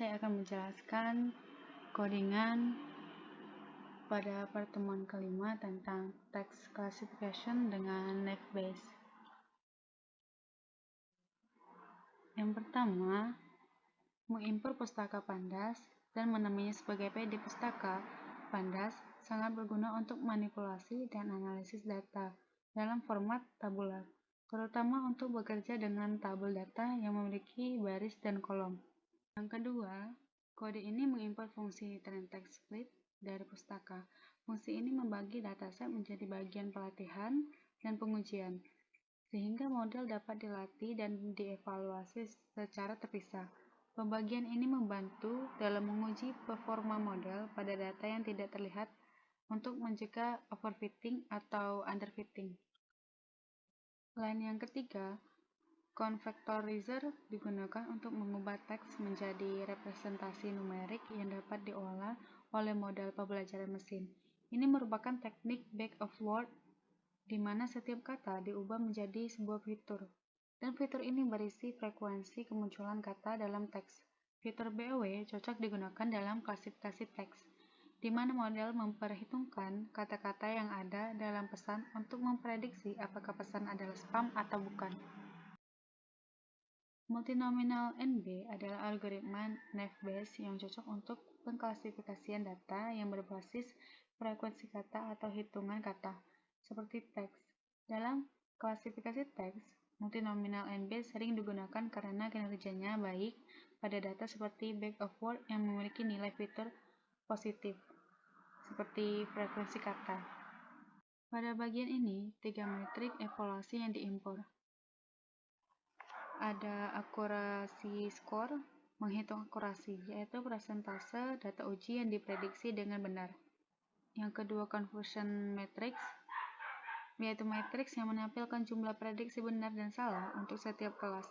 saya akan menjelaskan codingan pada pertemuan kelima tentang text classification dengan naive Bayes. Yang pertama, mengimpor pustaka Pandas dan menamainya sebagai PD pustaka Pandas sangat berguna untuk manipulasi dan analisis data dalam format tabular, terutama untuk bekerja dengan tabel data yang memiliki baris dan kolom. Yang kedua, kode ini mengimpor fungsi train text split dari pustaka. Fungsi ini membagi dataset menjadi bagian pelatihan dan pengujian, sehingga model dapat dilatih dan dievaluasi secara terpisah. Pembagian ini membantu dalam menguji performa model pada data yang tidak terlihat untuk mencegah overfitting atau underfitting. Lain yang ketiga, Convectorizer digunakan untuk mengubah teks menjadi representasi numerik yang dapat diolah oleh model pembelajaran mesin. Ini merupakan teknik back of word di mana setiap kata diubah menjadi sebuah fitur, dan fitur ini berisi frekuensi kemunculan kata dalam teks. Fitur BOW cocok digunakan dalam klasifikasi teks, di mana model memperhitungkan kata-kata yang ada dalam pesan untuk memprediksi apakah pesan adalah spam atau bukan. Multinomial NB adalah algoritma naive Bayes yang cocok untuk pengklasifikasian data yang berbasis frekuensi kata atau hitungan kata, seperti teks. Dalam klasifikasi teks, multinomial NB sering digunakan karena kinerjanya baik pada data seperti back of word yang memiliki nilai fitur positif, seperti frekuensi kata. Pada bagian ini, 3 metrik evaluasi yang diimpor. Ada akurasi score, menghitung akurasi, yaitu persentase data uji yang diprediksi dengan benar. Yang kedua, conversion matrix, yaitu matriks yang menampilkan jumlah prediksi benar dan salah untuk setiap kelas,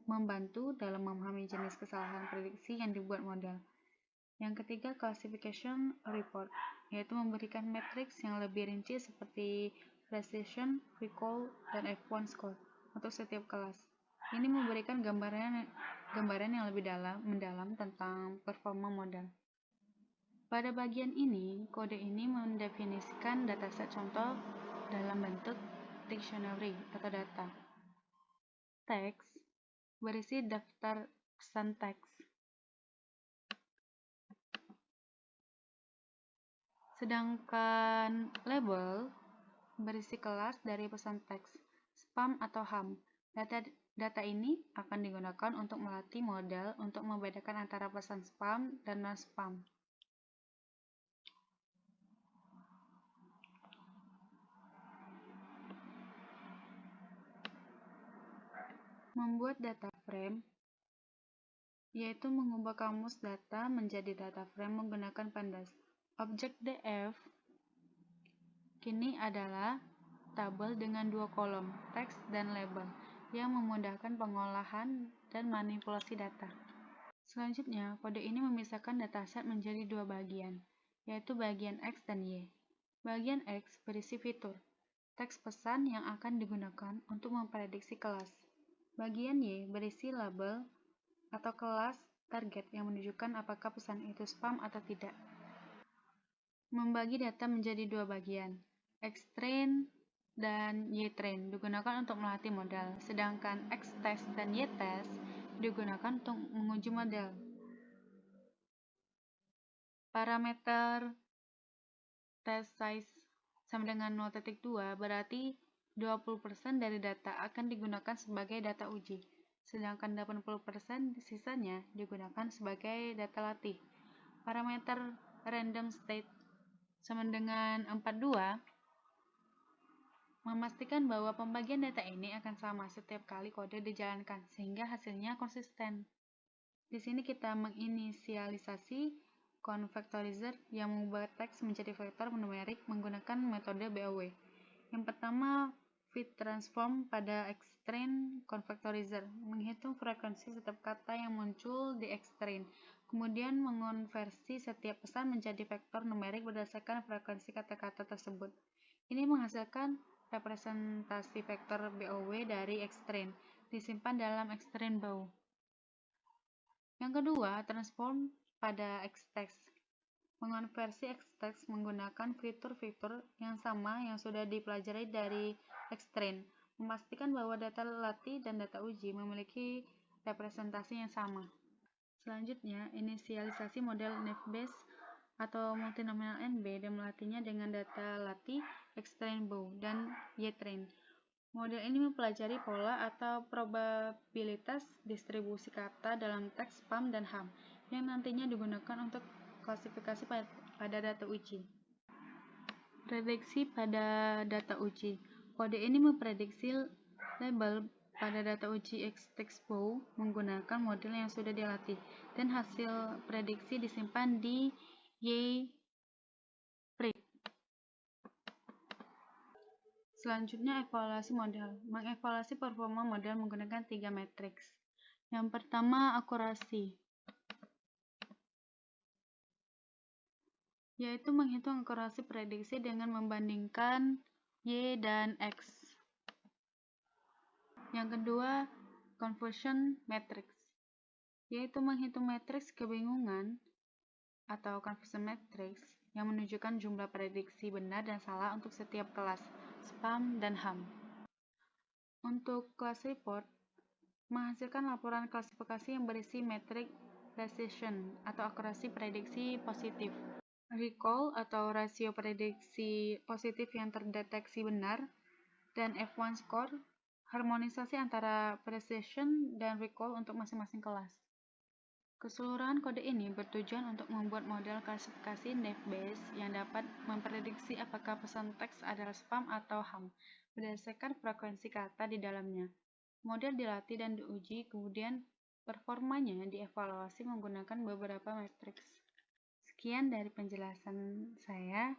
membantu dalam memahami jenis kesalahan prediksi yang dibuat model. Yang ketiga, classification report, yaitu memberikan matriks yang lebih rinci seperti precision, recall, dan F1 score untuk setiap kelas. Ini memberikan gambaran yang lebih mendalam tentang performa model. Pada bagian ini, kode ini mendefinisikan dataset contoh dalam bentuk dictionary atau data. Teks berisi daftar pesan teks. Sedangkan label berisi kelas dari pesan teks, spam atau ham. Data ini akan digunakan untuk melatih model untuk membedakan antara pesan spam dan non-spam. Membuat data frame, yaitu mengubah kamus data menjadi data frame menggunakan Pandas. Objek DF kini adalah tabel dengan 2 kolom, teks dan label, yang memudahkan pengolahan dan manipulasi data. Selanjutnya, kode ini memisahkan dataset menjadi 2 bagian, yaitu bagian X dan Y. Bagian X berisi fitur, teks pesan yang akan digunakan untuk memprediksi kelas. Bagian Y berisi label atau kelas target yang menunjukkan apakah pesan itu spam atau tidak. Membagi data menjadi 2 bagian, X-train dan Y-train digunakan untuk melatih model, sedangkan X-test dan Y-test digunakan untuk menguji model. Parameter test size sama dengan 0.2 berarti 20% dari data akan digunakan sebagai data uji, sedangkan 80% sisanya digunakan sebagai data latih. Parameter random state sama dengan 42 memastikan bahwa pembagian data ini akan sama setiap kali kode dijalankan, sehingga hasilnya konsisten. Di sini kita menginisialisasi convectorizer yang mengubah teks menjadi vektor numerik menggunakan metode BOW. Yang pertama, fit transform pada X-train convectorizer, menghitung frekuensi setiap kata yang muncul di X-train, kemudian mengonversi setiap pesan menjadi vektor numerik berdasarkan frekuensi kata-kata tersebut. Ini menghasilkan representasi vektor BOW dari X-train, disimpan dalam X-train bow. Yang kedua, transform pada Xtext. Mengonversi Xtext menggunakan fitur-fitur yang sama yang sudah dipelajari dari Xtrain, memastikan bahwa data latih dan data uji memiliki representasi yang sama. Selanjutnya, inisialisasi model Naive-Bayes atau multinomial NB dan melatihnya dengan data latih Xtrain-Bow dan YTrain. Model ini mempelajari pola atau probabilitas distribusi kata dalam teks SPAM dan HAM yang nantinya digunakan untuk klasifikasi pada data uji. Prediksi pada data uji. Kode ini memprediksi label pada data uji Xtextbow menggunakan model yang sudah dilatih, dan hasil prediksi disimpan di YPRED. Selanjutnya, evaluasi model. Mengevaluasi performa model menggunakan 3 matriks. Yang pertama, akurasi, yaitu menghitung akurasi prediksi dengan membandingkan Y dan X. Yang kedua, confusion matrix, yaitu menghitung matriks kebingungan atau confusion matrix yang menunjukkan jumlah prediksi benar dan salah untuk setiap kelas SPAM dan HAM. Untuk kelas report, menghasilkan laporan klasifikasi yang berisi metrik precision atau akurasi prediksi positif, recall atau rasio prediksi positif yang terdeteksi benar, dan F1 score, harmonisasi antara precision dan recall untuk masing-masing kelas. Keseluruhan kode ini bertujuan untuk membuat model klasifikasi Naive-Bayes yang dapat memprediksi apakah pesan teks adalah SPAM atau HAM berdasarkan frekuensi kata di dalamnya. Model dilatih dan diuji, kemudian performanya dievaluasi menggunakan beberapa matriks. Sekian dari penjelasan saya.